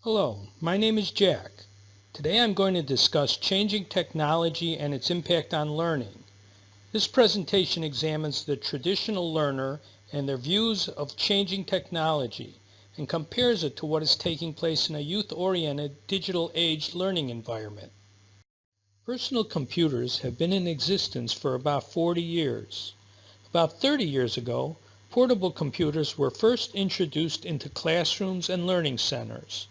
Hello, my name is Jack. Today I'm going to discuss changing technology and its impact on learning. This presentation examines the traditional learner and their views of changing technology and compares it to what is taking place in a youth-oriented, digital-age learning environment. Personal computers have been in existence for about 40 years. About 30 years ago, portable computers were first introduced into classrooms and learning centers.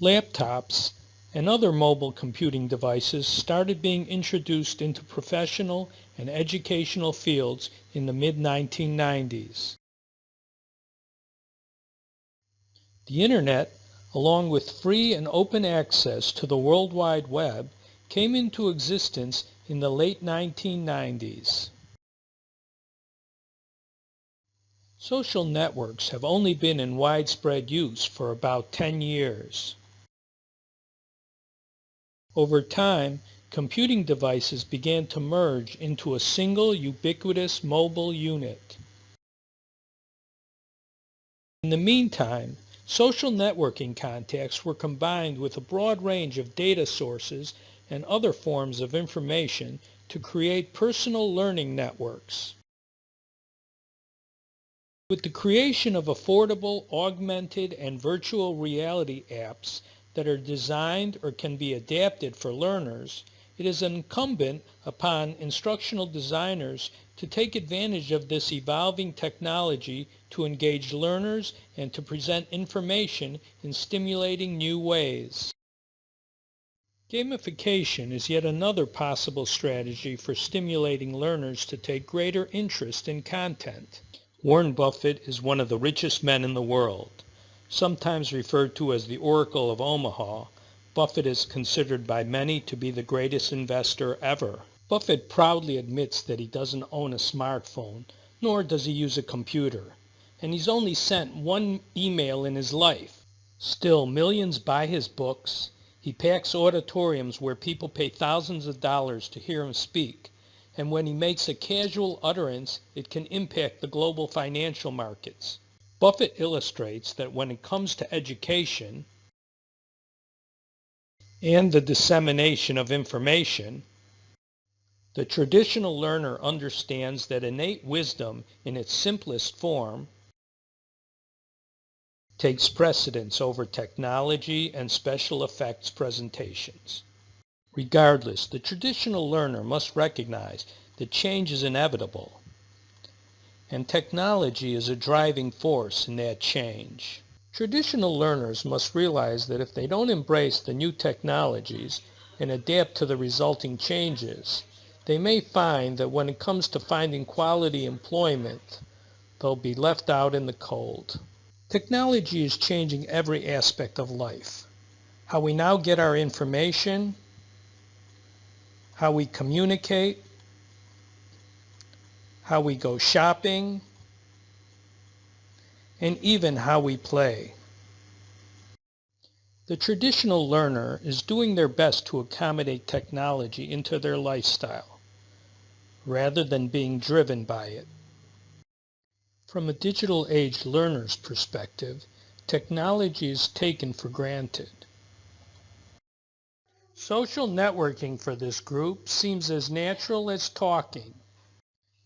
Laptops and other mobile computing devices started being introduced into professional and educational fields in the mid-1990s. The Internet, along with free and open access to the World Wide Web, came into existence in the late 1990s. Social networks have only been in widespread use for about 10 years. Over time, computing devices began to merge into a single ubiquitous mobile unit. In the meantime, social networking contacts were combined with a broad range of data sources and other forms of information to create personal learning networks. With the creation of affordable, augmented, and virtual reality apps that are designed or can be adapted for learners, it is incumbent upon instructional designers to take advantage of this evolving technology to engage learners and to present information in stimulating new ways. Gamification is yet another possible strategy for stimulating learners to take greater interest in content. Warren Buffett is one of the richest men in the world. Sometimes referred to as the Oracle of Omaha, Buffett is considered by many to be the greatest investor ever. Buffett proudly admits that he doesn't own a smartphone, nor does he use a computer, and he's only sent one email in his life. Still, millions buy his books. He packs auditoriums where people pay thousands of dollars to hear him speak. And when he makes a casual utterance, it can impact the global financial markets. Buffett illustrates that when it comes to education and the dissemination of information, the traditional learner understands that innate wisdom in its simplest form takes precedence over technology and special effects presentations. Regardless, the traditional learner must recognize that change is inevitable, and technology is a driving force in that change. Traditional learners must realize that if they don't embrace the new technologies and adapt to the resulting changes, they may find that when it comes to finding quality employment, they'll be left out in the cold. Technology is changing every aspect of life. How we now get our information, how we communicate, how we go shopping, and even how we play. The traditional learner is doing their best to accommodate technology into their lifestyle, rather than being driven by it. From a digital age learner's perspective, technology is taken for granted. Social networking for this group seems as natural as talking.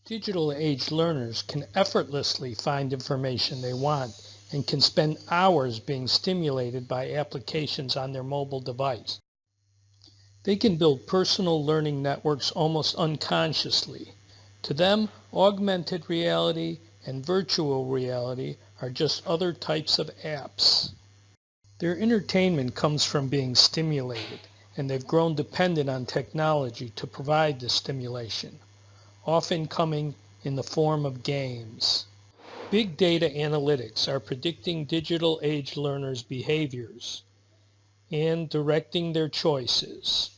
Digital age learners can effortlessly find information they want and can spend hours being stimulated by applications on their mobile device. They can build personal learning networks almost unconsciously. To them, augmented reality and virtual reality are just other types of apps. Their entertainment comes from being stimulated, and they've grown dependent on technology to provide this stimulation, often coming in the form of games. Big data analytics are predicting digital age learners' behaviors and directing their choices.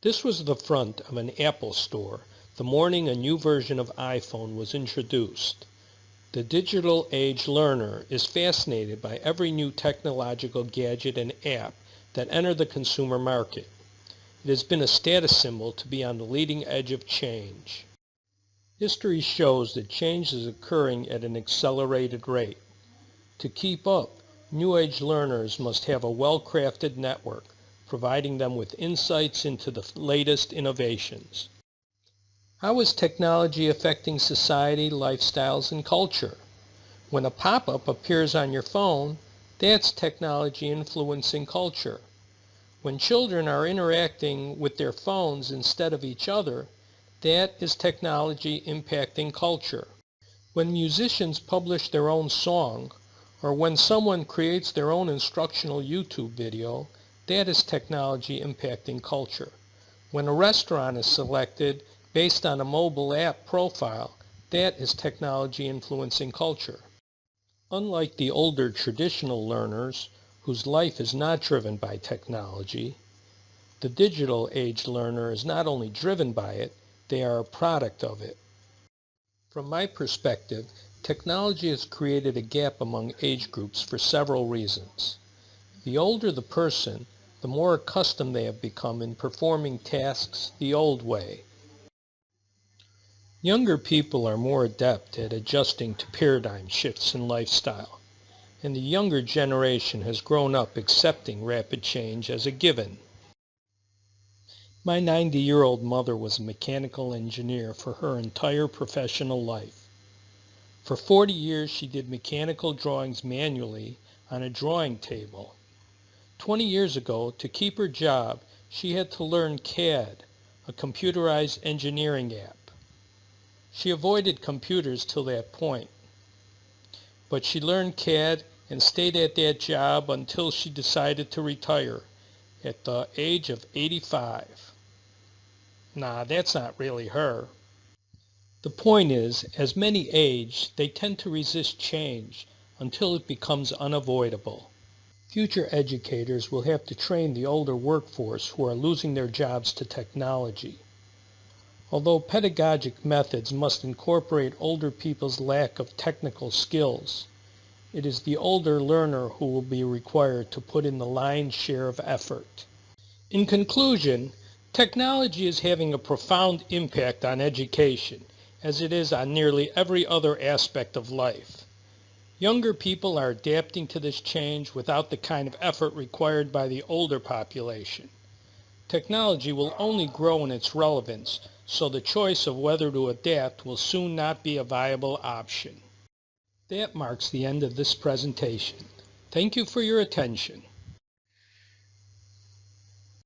This was the front of an Apple store the morning a new version of iPhone was introduced. The digital age learner is fascinated by every new technological gadget and app that enter the consumer market. It has been a status symbol to be on the leading edge of change. History shows that change is occurring at an accelerated rate. To keep up, New Age learners must have a well-crafted network, providing them with insights into the latest innovations. How is technology affecting society, lifestyles, and culture? When a pop-up appears on your phone, that's technology influencing culture. When children are interacting with their phones instead of each other, that is technology impacting culture. When musicians publish their own song, or when someone creates their own instructional YouTube video, that is technology impacting culture. When a restaurant is selected based on a mobile app profile, that is technology influencing culture. Unlike the older traditional learners, whose life is not driven by technology, the digital age learner is not only driven by it, they are a product of it. From my perspective, technology has created a gap among age groups for several reasons. The older the person, the more accustomed they have become in performing tasks the old way. Younger people are more adept at adjusting to paradigm shifts in lifestyle, and the younger generation has grown up accepting rapid change as a given. My 90-year-old mother was a mechanical engineer for her entire professional life. For 40 years she did mechanical drawings manually on a drawing table. 20 years ago, to keep her job, she had to learn CAD, a computerized engineering app. She avoided computers till that point, but she learned CAD and stayed at that job until she decided to retire at the age of 85. Nah, that's not really her. The point is, as many age, they tend to resist change until it becomes unavoidable. Future educators will have to train the older workforce who are losing their jobs to technology. Although pedagogic methods must incorporate older people's lack of technical skills, it is the older learner who will be required to put in the lion's share of effort. In conclusion, technology is having a profound impact on education, as it is on nearly every other aspect of life. Younger people are adapting to this change without the kind of effort required by the older population. Technology will only grow in its relevance, so the choice of whether to adapt will soon not be a viable option. That marks the end of this presentation. Thank you for your attention.